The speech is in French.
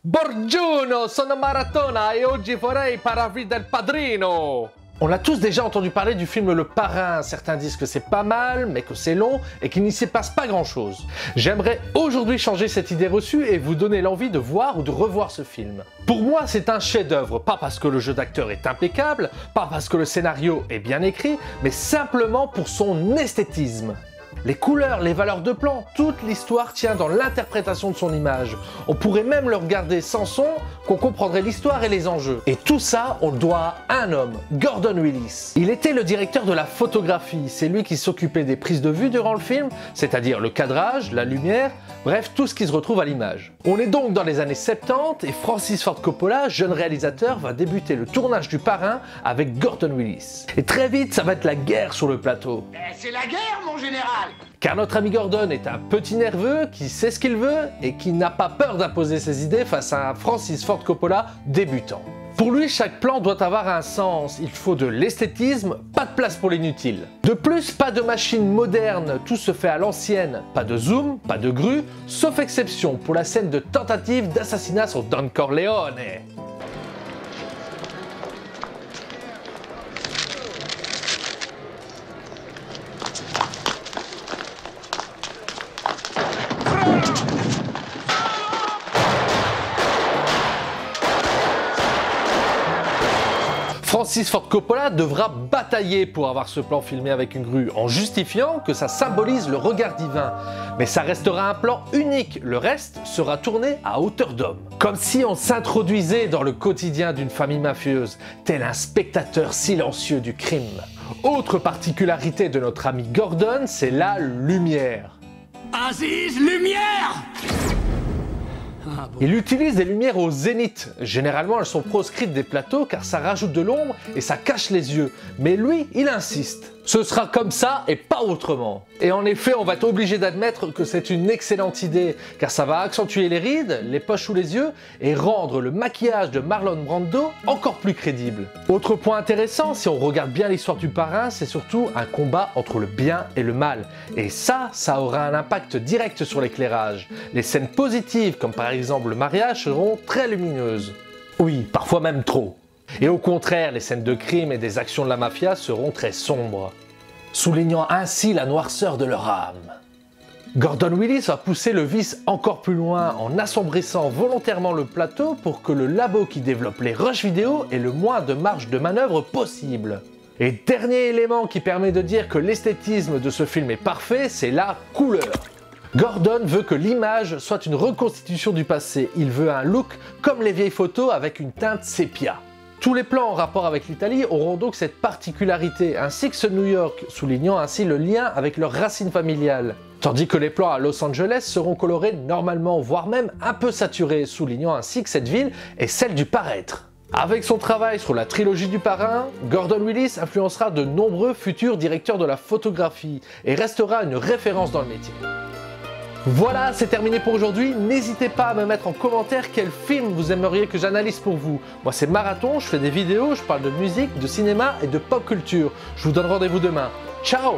Buongiorno, sono Maratona e oggi vorrei parlarvi del Padrino. On a tous déjà entendu parler du film Le Parrain. Certains disent que c'est pas mal, mais que c'est long et qu'il n'y s'y passe pas grand chose. J'aimerais aujourd'hui changer cette idée reçue et vous donner l'envie de voir ou de revoir ce film. Pour moi, c'est un chef-d'œuvre, pas parce que le jeu d'acteur est impeccable, pas parce que le scénario est bien écrit, mais simplement pour son esthétisme. Les couleurs, les valeurs de plan, toute l'histoire tient dans l'interprétation de son image. On pourrait même le regarder sans son, qu'on comprendrait l'histoire et les enjeux. Et tout ça, on le doit à un homme, Gordon Willis. Il était le directeur de la photographie, c'est lui qui s'occupait des prises de vue durant le film, c'est-à-dire le cadrage, la lumière, bref, tout ce qui se retrouve à l'image. On est donc dans les années 70 et Francis Ford Coppola, jeune réalisateur, va débuter le tournage du Parrain avec Gordon Willis. Et très vite, ça va être la guerre sur le plateau. C'est la guerre, mon général! Car notre ami Gordon est un petit nerveux qui sait ce qu'il veut et qui n'a pas peur d'imposer ses idées face à un Francis Ford Coppola débutant. Pour lui, chaque plan doit avoir un sens, il faut de l'esthétisme, pas de place pour l'inutile. De plus, pas de machine moderne, tout se fait à l'ancienne, pas de zoom, pas de grue, sauf exception pour la scène de tentative d'assassinat sur Don Corleone. Francis Ford Coppola devra batailler pour avoir ce plan filmé avec une grue, en justifiant que ça symbolise le regard divin. Mais ça restera un plan unique, le reste sera tourné à hauteur d'homme. Comme si on s'introduisait dans le quotidien d'une famille mafieuse, tel un spectateur silencieux du crime. Autre particularité de notre ami Gordon, c'est la lumière. Aziz, lumière! Il utilise des lumières au zénith. Généralement, elles sont proscrites des plateaux car ça rajoute de l'ombre et ça cache les yeux. Mais lui, il insiste. Ce sera comme ça et pas autrement. Et en effet, on va être obligé d'admettre que c'est une excellente idée car ça va accentuer les rides, les poches sous les yeux et rendre le maquillage de Marlon Brando encore plus crédible. Autre point intéressant, si on regarde bien l'histoire du Parrain, c'est surtout un combat entre le bien et le mal. Et ça aura un impact direct sur l'éclairage. Les scènes positives, comme par exemple le mariage, seront très lumineuses. Oui, parfois même trop. Et au contraire, les scènes de crime et des actions de la mafia seront très sombres, soulignant ainsi la noirceur de leur âme. Gordon Willis va pousser le vice encore plus loin en assombrissant volontairement le plateau pour que le labo qui développe les rushs vidéo ait le moins de marge de manœuvre possible. Et dernier élément qui permet de dire que l'esthétisme de ce film est parfait, c'est la couleur. Gordon veut que l'image soit une reconstitution du passé, il veut un look comme les vieilles photos avec une teinte sépia. Tous les plans en rapport avec l'Italie auront donc cette particularité, ainsi que ce New York, soulignant ainsi le lien avec leurs racines familiales. Tandis que les plans à Los Angeles seront colorés normalement, voire même un peu saturés, soulignant ainsi que cette ville est celle du paraître. Avec son travail sur la trilogie du Parrain, Gordon Willis influencera de nombreux futurs directeurs de la photographie et restera une référence dans le métier. Voilà, c'est terminé pour aujourd'hui. N'hésitez pas à me mettre en commentaire quel film vous aimeriez que j'analyse pour vous. Moi c'est Marathon, je fais des vidéos, je parle de musique, de cinéma et de pop culture. Je vous donne rendez-vous demain. Ciao!